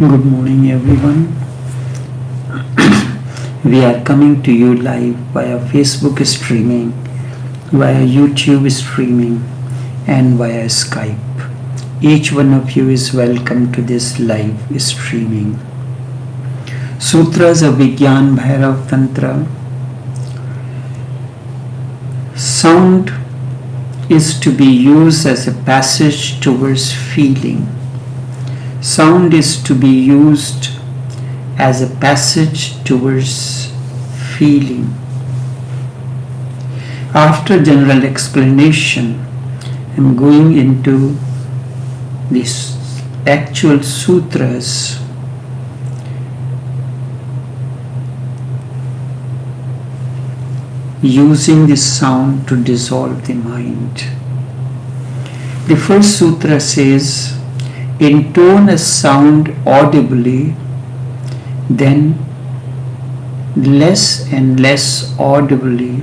Good morning, everyone. We are coming to you live via Facebook streaming, via YouTube streaming, and via Skype. Each one of you is welcome to this live streaming. Sutras of Vigyan Bhairav Tantra. Sound is to be used as a passage towards feeling. Sound is to be used as a passage towards feeling. After general explanation, I'm going into these actual sutras. Using this sound to dissolve the mind. The first sutra says, intone a sound audibly, then less and less audibly,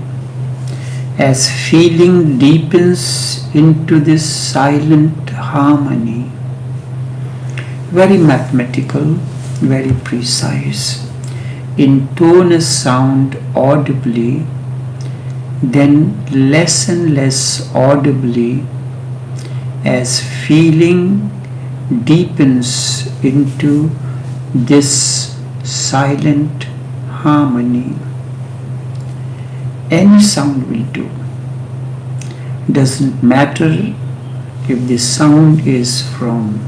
as feeling deepens into this silent harmony. Very mathematical, very precise. Intone a sound audibly, then less and less audibly, as feeling deepens into this silent harmony. Any sound will do. Doesn't matter if the sound is from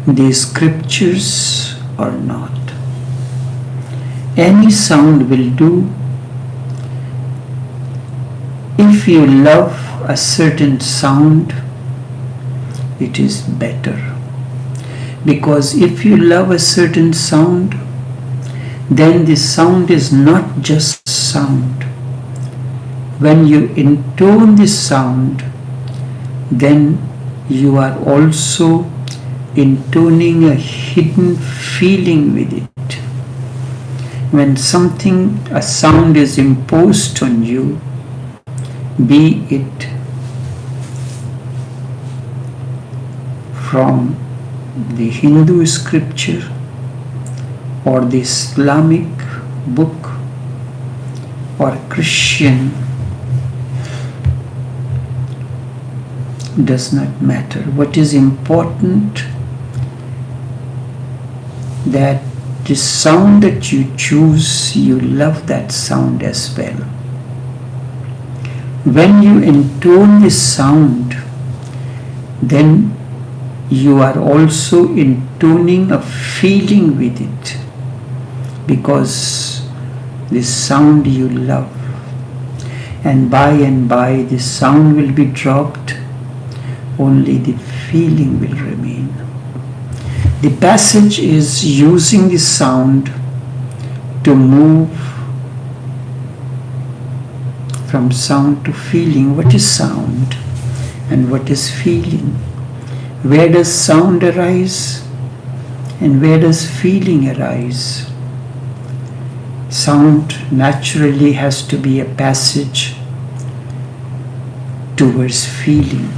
the scriptures or not. Any sound will do. If you love a certain sound, it is better. Because if you love a certain sound, then the sound is not just sound. When you intone the sound, then you are also intoning a hidden feeling with it. When a sound is imposed on you, be it from the Hindu scripture or the Islamic book or Christian, does not matter. What is important, that the sound that you choose, you love that sound as well. When you intone this sound, then you are also intoning a feeling with it, because this sound you love. And by this sound will be dropped, only the feeling will remain. The passage is using the sound to move from sound to feeling. What is sound and what is feeling? Where does sound arise and where does feeling arise? Sound naturally has to be a passage towards feeling.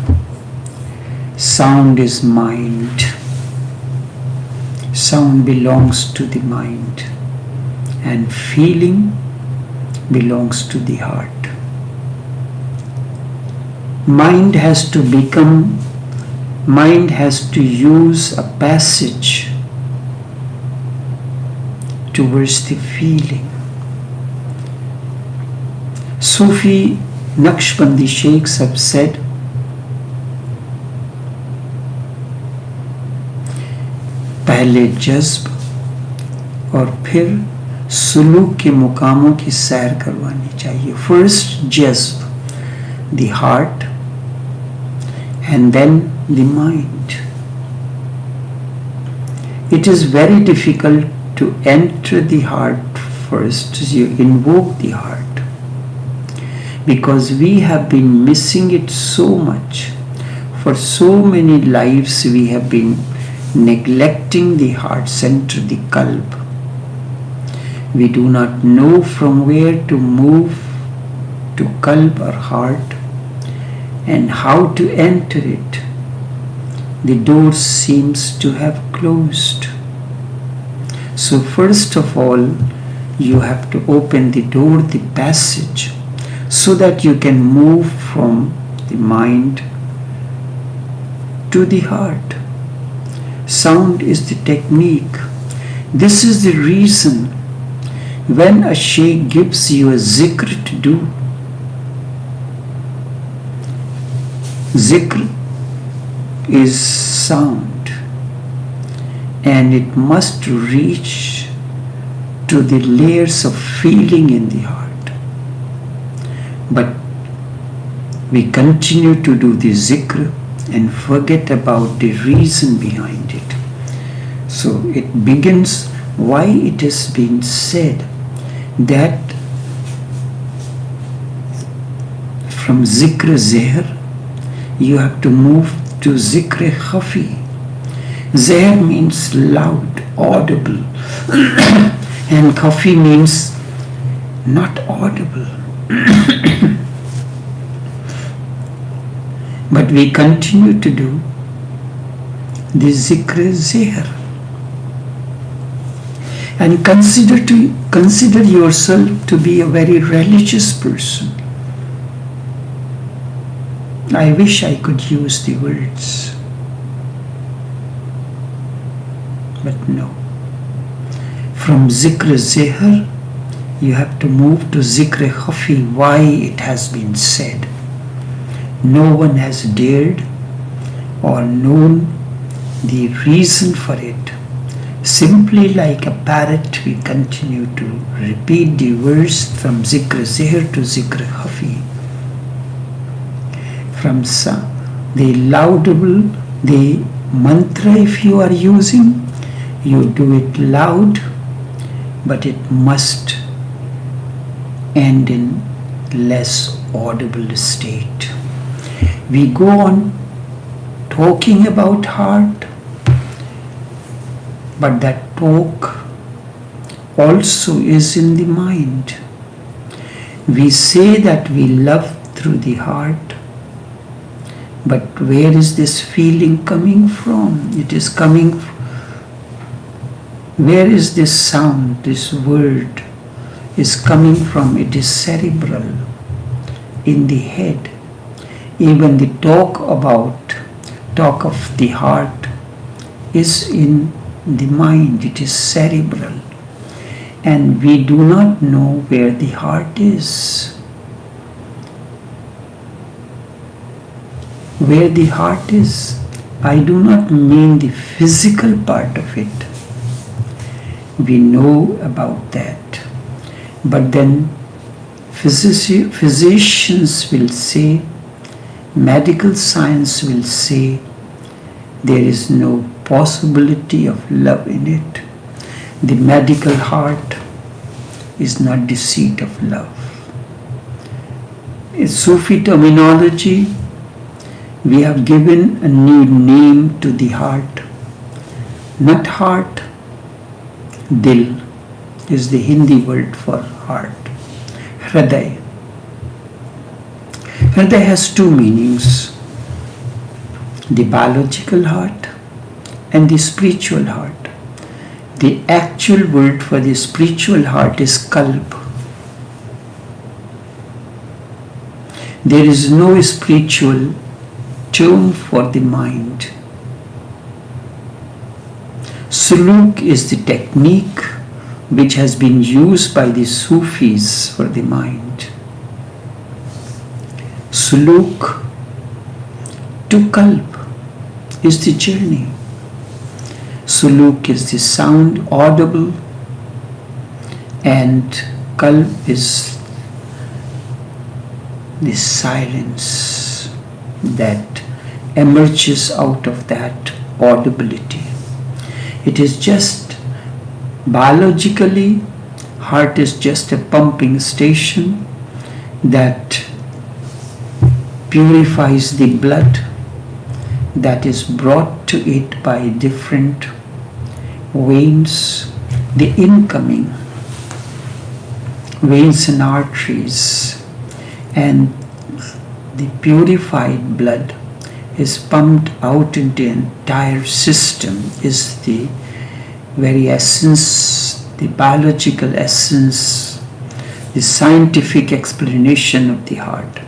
Sound is mind. Sound belongs to the mind, and feeling belongs to the heart. Mind has to use a passage towards the feeling. Sufi Naqshbandi Sheikhs have said, पहले जज्ब और फिर सुलूक के मुकामों की सैर करवानी चाहिए. First जज्ब, the heart, and then the mind. It is very difficult to enter the heart first. You invoke the heart, because we have been missing it so much. For so many lives we have been neglecting the heart center, the qalb. We do not know from where to move to qalb or heart, and how to enter it. the door seems to have closed. So first of all, you have to open the door, the passage, so that you can move from the mind to the heart. Sound is the technique. This is the reason when a sheikh gives you a zikr to do, zikr is sound and it must reach to the layers of feeling in the heart. But we continue to do the zikr and forget about the reason behind it. So it begins why it has been said that from zikr zehr you have to move to zikr khafi. Zehr means loud, audible, and khafi means not audible. But we continue to do the zikr zehr. And consider yourself to be a very religious person. I wish I could use the words, but no. From zikr zehr, you have to move to zikr khafi, why it has been said. No one has dared or known the reason for it. Simply like a parrot, we continue to repeat the verse from zikr zehr to zikr khafi. From the laudable, the mantra, if you are using, you do it loud, but it must end in less audible state. We go on talking about heart, but that talk also is in the mind. We say that we love through the heart, but where is this feeling coming from? It is coming. Where is this sound, this word is coming from? It is cerebral, in the head. Even the talk of the heart is in the mind. It is cerebral. And we do not know where the heart is. Where the heart is, I do not mean the physical part of it. We know about that. But then physicians will say, medical science will say, there is no possibility of love in it. The medical heart is not the seat of love. In Sufi terminology, we have given a new name to the heart. Not heart, dil is the Hindi word for heart. Hriday. Hriday has two meanings: the biological heart and the spiritual heart. The actual word for the spiritual heart is kalb. There is no spiritual term for the mind. Suluk is the technique which has been used by the Sufis for the mind. Suluk to kalb is the journey. Suluk is the sound audible, and kalb is the silence that emerges out of that audibility. It is just biologically, heart is just a pumping station that purifies the blood that is brought to it by different veins, the incoming veins and arteries, and the purified blood is pumped out into the entire system, is the very essence, the biological essence, the scientific explanation of the heart.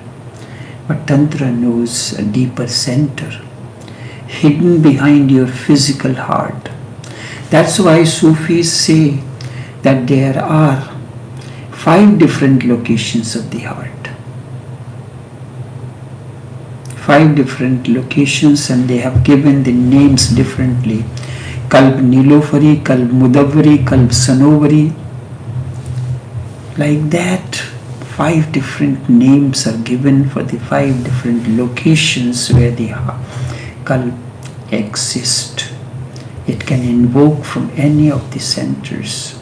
But Tantra knows a deeper center, hidden behind your physical heart. That's why Sufis say that there are 5 different locations of the heart. 5 different locations, and they have given the names differently. Kalb Nilofari, Kalb Mudavvari, Kalb Sanovari. Like that, 5 different names are given for the 5 different locations where the Kalb exists. It can invoke from any of the centers.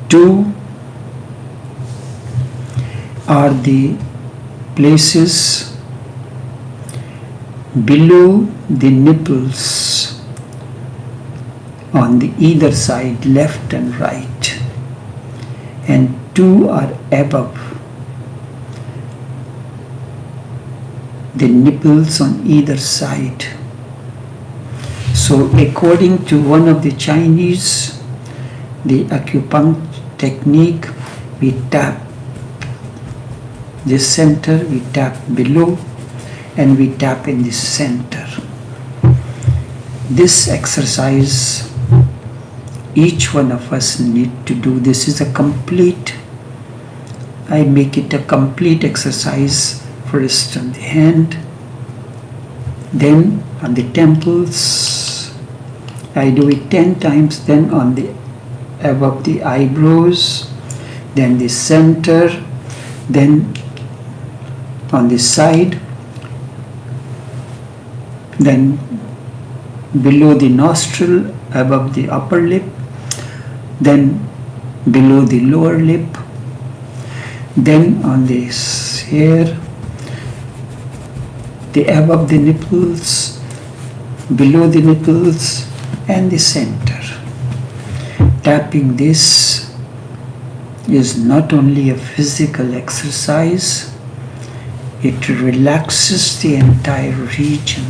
2 are the places below the nipples on the either side, left and right, and 2 are above the nipples on either side. So according to one of the Chinese, the acupuncture technique, we tap this center, we tap below, and we tap in the center. This exercise, each one of us need to do. This is a complete, I make it a complete exercise. First on the hand, then on the temples. I do it 10 times, then on the above the eyebrows, then the center, then on the side, then below the nostril, above the upper lip, then below the lower lip, then on this hair, the above the nipples, below the nipples, and the center. Tapping this is not only a physical exercise, it relaxes the entire region.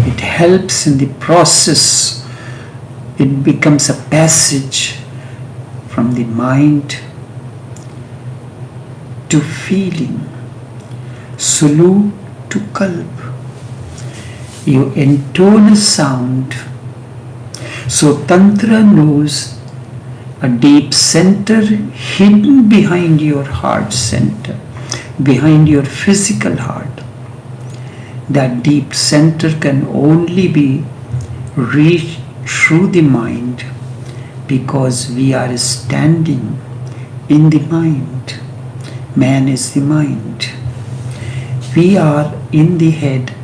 It helps in the process. It becomes a passage from the mind to feeling, sulu to kalb. You intone a sound. So Tantra knows a deep center hidden behind your heart center, behind your physical heart. That deep center can only be reached through the mind, because we are standing in the mind. Man is the mind. We are in the head,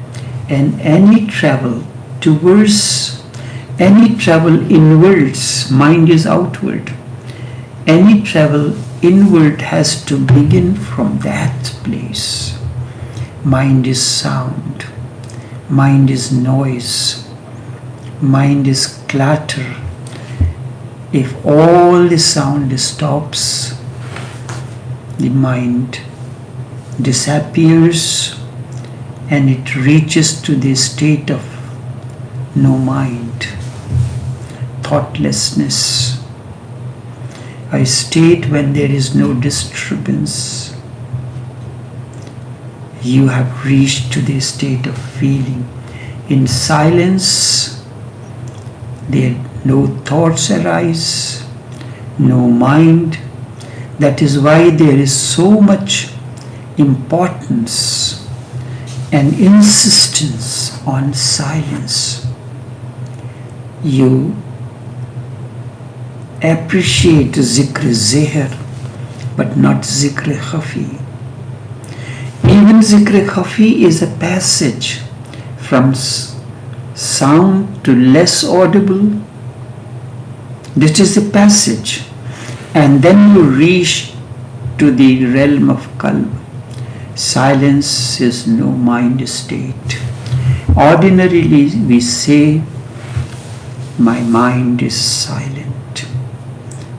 and any travel towards, any travel inwards, mind is outward. Any travel inward has to begin from that place. Mind is sound. Mind is noise. Mind is clatter. If all the sound stops, the mind disappears and it reaches to the state of no mind, thoughtlessness, a state when there is no disturbance. You have reached to the state of feeling. In silence, there no thoughts arise, no mind. That is why there is so much importance and insistence on silence. You appreciate zikr zeher, but not zikr khafi. Even zikr khafi is a passage from sound to less audible. This is the passage. And then you reach to the realm of kalb. Silence is no mind state. Ordinarily we say, my mind is silent.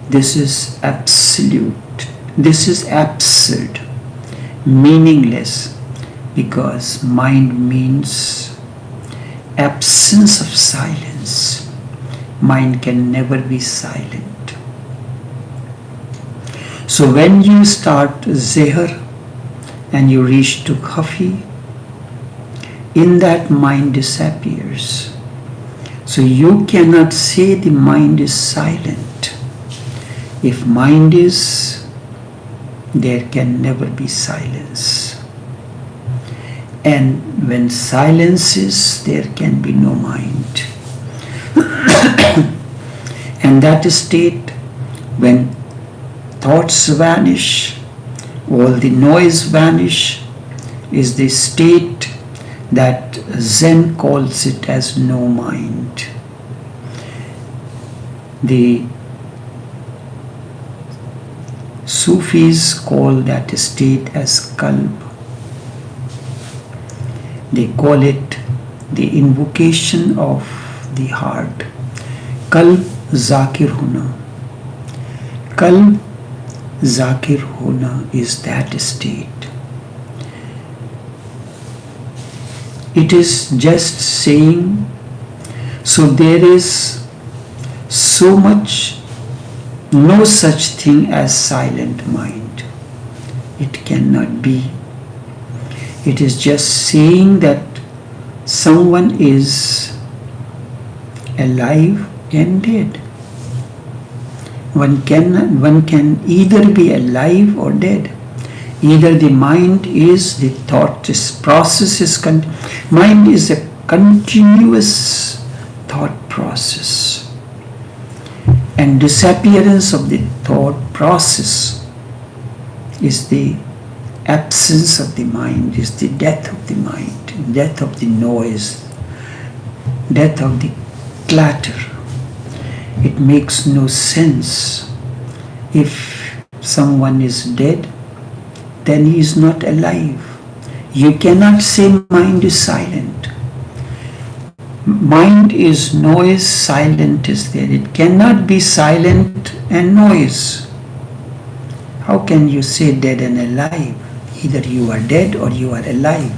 This is absolute. This is absurd. meaningless, because mind means absence of silence. Mind can never be silent. So when you start Zehr and you reach to Khafi, in that mind disappears. So you cannot say the mind is silent. If mind is, there can never be silence. And when silence is, there can be no mind. And that state, when thoughts vanish, all the noise vanish, is the state that Zen calls it as no mind. The Sufis call that state as kalb. They call it the invocation of the heart. Kalb zakir hona. Kalb zakir hona is that state. It is just saying, so there is so much, no such thing as silent mind. It cannot be. It is just saying that someone is alive and dead. One can either be alive or dead. Either the mind is, the thought process is, mind is a continuous thought process. And disappearance of the thought process is the absence of the mind, is the death of the mind, death of the noise, death of the clatter. It makes no sense. If someone is dead, then he is not alive. You cannot say mind is silent. Mind is noise, silent is there. It cannot be silent and noise. How can you say dead and alive? Either you are dead or you are alive.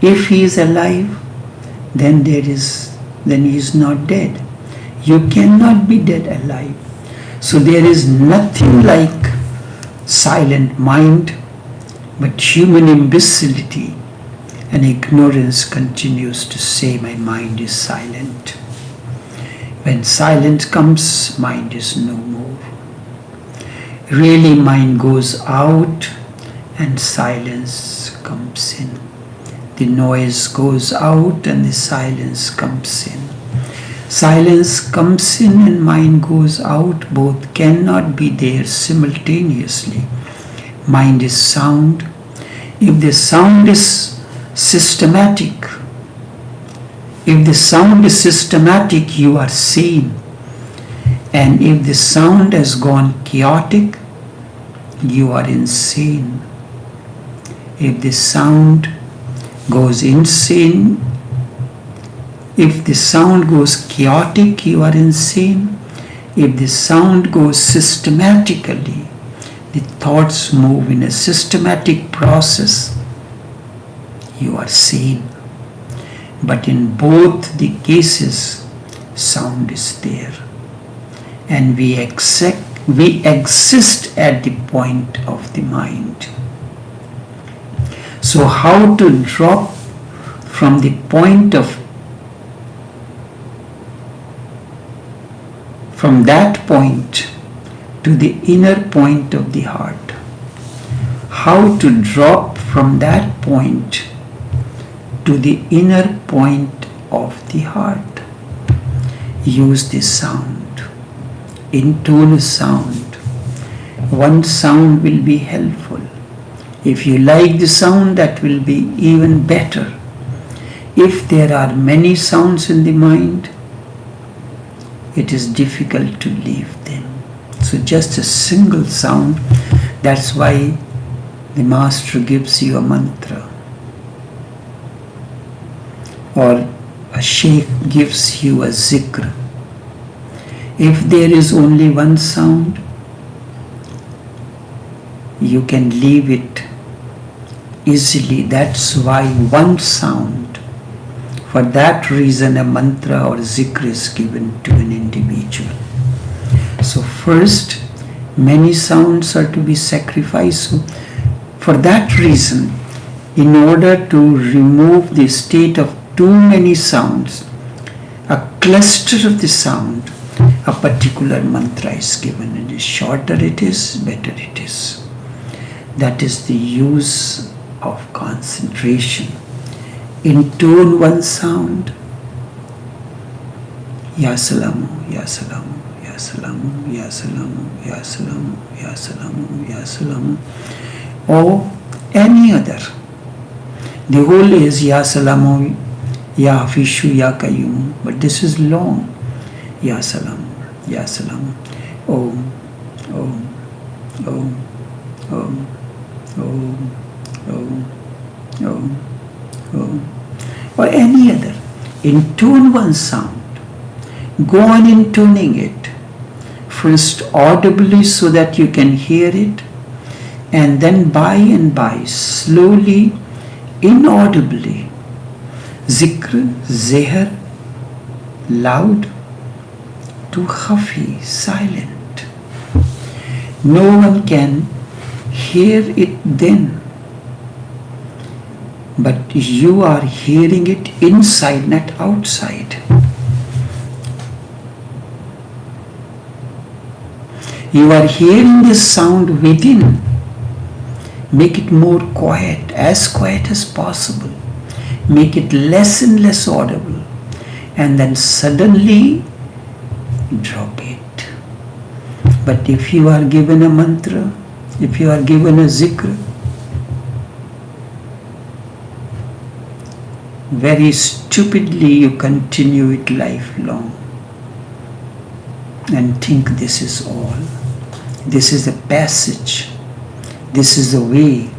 If he is alive, then he is not dead. You cannot be dead alive. So there is nothing like silent mind, but human imbecility and ignorance continues to say my mind is silent. When silence comes, mind is no more. Really, mind goes out and silence comes in. The noise goes out and the silence comes in. Silence comes in and mind goes out. Both cannot be there simultaneously. Mind is sound. If the sound is systematic, you are sane. And if the sound has gone chaotic, you are insane. If the sound goes insane, if the sound goes chaotic, you are insane. If the sound goes systematically, the thoughts move in a systematic process, you are sane. But in both the cases, sound is there. And we exist at the point of the mind. So how to drop from the point of, from that point to the inner point of the heart? How to drop from that point to the inner point of the heart? Use the sound, intone a sound. One sound will be helpful. If you like the sound, that will be even better. If there are many sounds in the mind, it is difficult to leave them. So just a single sound. That's why the master gives you a mantra, or a sheikh gives you a zikr. If there is only one sound, you can leave it easily. That's why one sound. For that reason, a mantra or zikr is given to an individual. So first, many sounds are to be sacrificed. So for that reason, in order to remove the state of too many sounds, a cluster of the sound, a particular mantra is given, and the shorter it is, better it is. That is the use of concentration. Intone one sound. Ya Salamu, Ya Salamu, Ya Salamu, Ya Salamu, Ya Salamu, Ya Salamu, Ya Salamu, or any other. The whole is Ya Salamu, Ya Hafishu, Ya Qayyum, but this is long. Ya Salamu, Ya Salamu, Om, Om, Om, Om, Om, Om, Om, Om, or any other. Intone one sound. Go on intoning it. First audibly so that you can hear it, and then by and by, slowly, inaudibly. Zikr, zeher, loud, to khafi, silent. No one can hear it then, but you are hearing it inside, not outside. You are hearing this sound within. Make it more quiet as possible. Make it less and less audible, and then suddenly drop it. But if you are given a mantra, if you are given a zikr, very stupidly you continue it lifelong and think this is all. This is the passage. This is the way.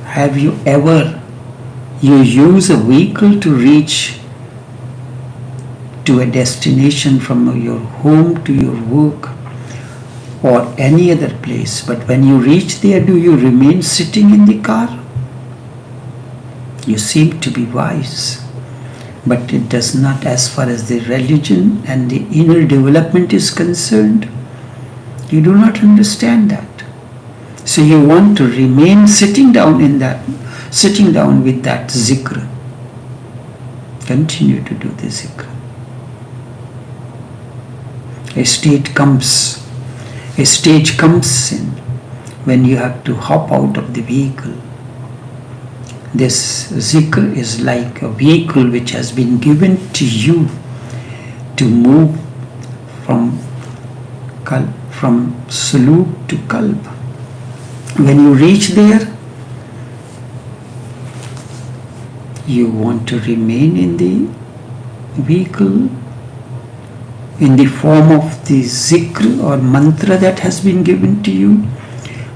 Have you ever, you use a vehicle to reach to a destination from your home to your work or any other place, but when you reach there, do you remain sitting in the car? You seem to be wise, but it does not, as far as the religion and the inner development is concerned. You do not understand that. So you want to remain sitting down with that zikr. Continue to do the zikr. A stage comes in when you have to hop out of the vehicle. This zikr is like a vehicle which has been given to you to move from suluk to kalb. When you reach there, you want to remain in the vehicle in the form of the zikr or mantra that has been given to you,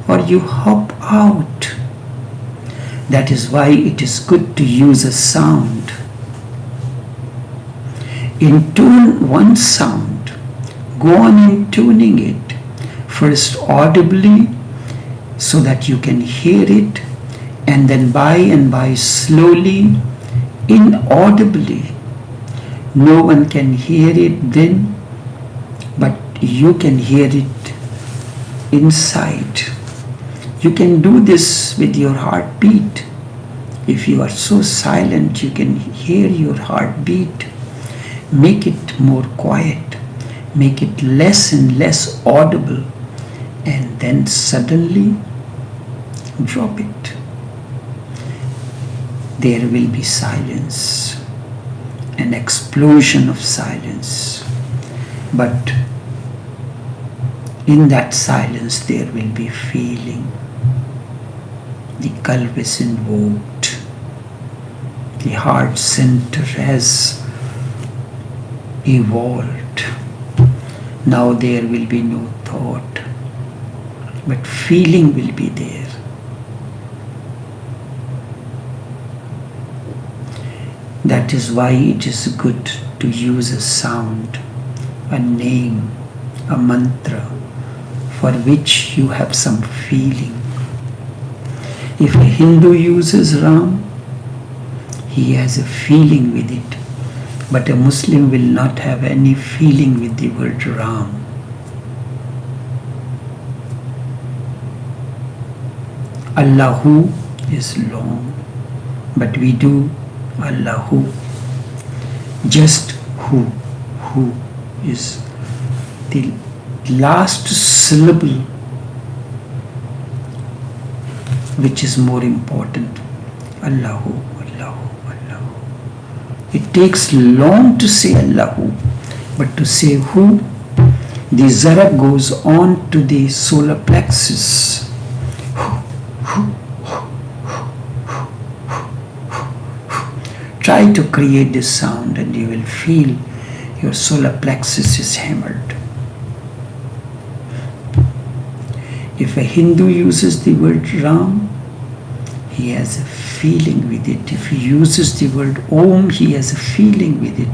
or you hop out. That is why it is good to use a sound. Intone one sound. Go on intoning it, first audibly so that you can hear it, and then by and by slowly, inaudibly. No one can hear it then, but you can hear it inside. You can do this with your heartbeat. If you are so silent, you can hear your heartbeat. Make it more quiet. Make it less and less audible, and then suddenly drop it. There will be silence, an explosion of silence. But in that silence there will be feeling. The qalb is invoked. The heart center has evolved. Now there will be no thought, but feeling will be there. That is why it is good to use a sound, a name, a mantra for which you have some feeling. If a Hindu uses Ram, he has a feeling with it. But a Muslim will not have any feeling with the word Ram. Allahu is long, but we do Allahu. Just who is the last syllable which is more important. Allahu, Allahu, Allahu. It takes long to say Allahu, but to say who, the zara goes on to the solar plexus. Try to create this sound and you will feel your solar plexus is hammered. If a Hindu uses the word Ram, he has a feeling with it. If he uses the word Om, he has a feeling with it.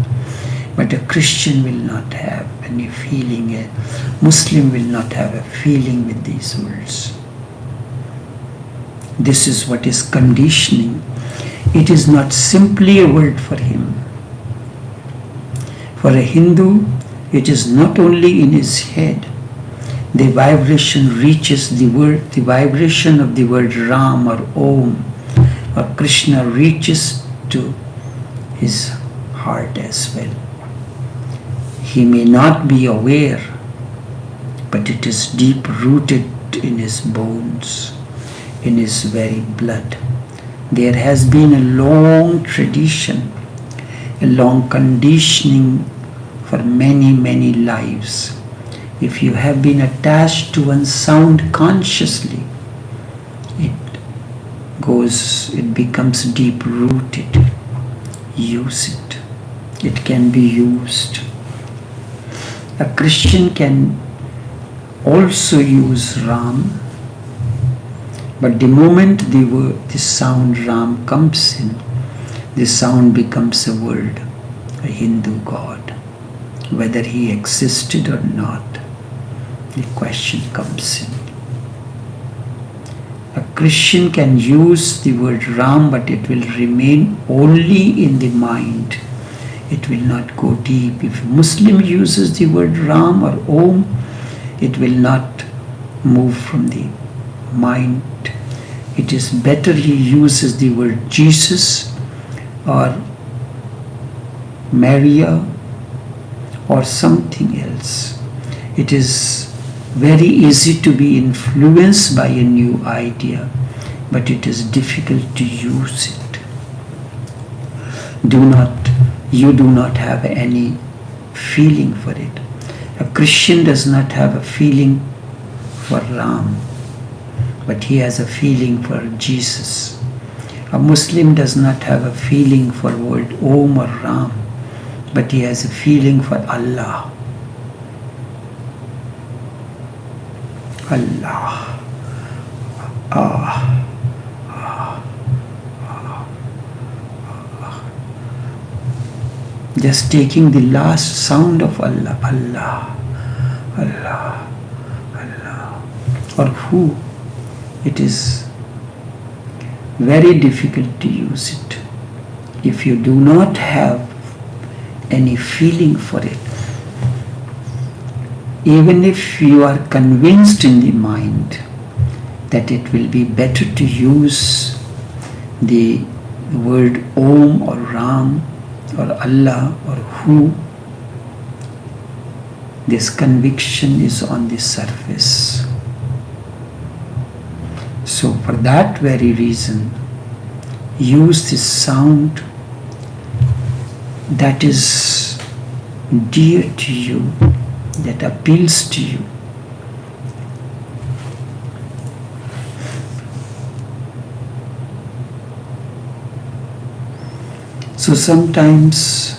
But a Christian will not have any feeling. A Muslim will not have a feeling with these words. This is what is conditioning. It is not simply a word for him. For a Hindu, it is not only in his head. The vibration reaches the word, the vibration of the word Ram or Om or Krishna reaches to his heart as well. He may not be aware, but it is deep rooted in his bones, in his very blood. There has been a long tradition, a long conditioning for many, many lives. If you have been attached to one sound consciously, it becomes deep rooted. Use it. It can be used. A Christian can also use Ram, but the moment the sound Ram comes in, the sound becomes a word, a Hindu god. Whether he existed or not, the question comes in. A Christian can use the word Ram, but it will remain only in the mind. It will not go deep. If a Muslim uses the word Ram or Om, it will not move from the mind. It is better he uses the word Jesus or Maria or something else. It is very easy to be influenced by a new idea, but it is difficult to use it. You do not have any feeling for it. A Christian does not have a feeling for Ram, but he has a feeling for Jesus. A Muslim does not have a feeling for word Om or Ram, but he has a feeling for Allah. Allah. Just taking the last sound of Allah, Allah, Allah, Allah, or who, it is very difficult to use it. If you do not have any feeling for it, even if you are convinced in the mind that it will be better to use the word Om or Ram or Allah or who, this conviction is on the surface. So for that very reason, use this sound that is dear to you, that appeals to you. So sometimes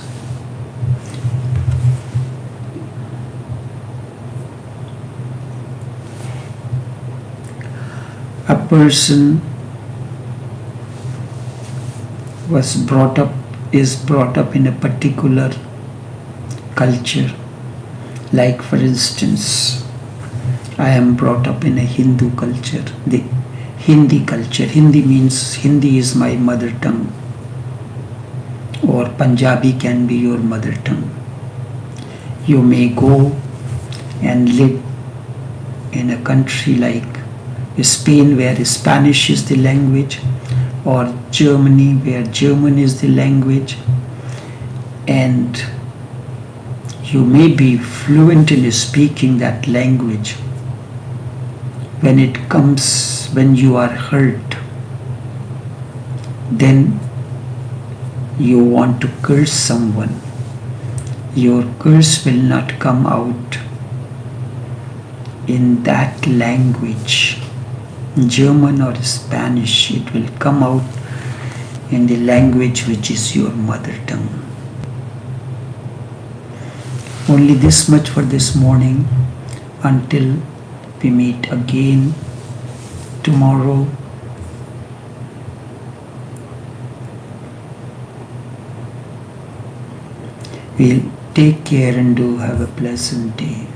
a person is brought up in a particular culture. Like for instance, I am brought up in a Hindu culture. The Hindi culture. Hindi is my mother tongue, or Punjabi can be your mother tongue. You may go and live in a country like Spain where Spanish is the language, or Germany where German is the language, and you may be fluent in speaking that language. When you are hurt, then you want to curse someone. Your curse will not come out in that language, German or Spanish. It will come out in the language which is your mother tongue. Only this much for this morning. Until we meet again tomorrow. We'll take care and do have a pleasant day.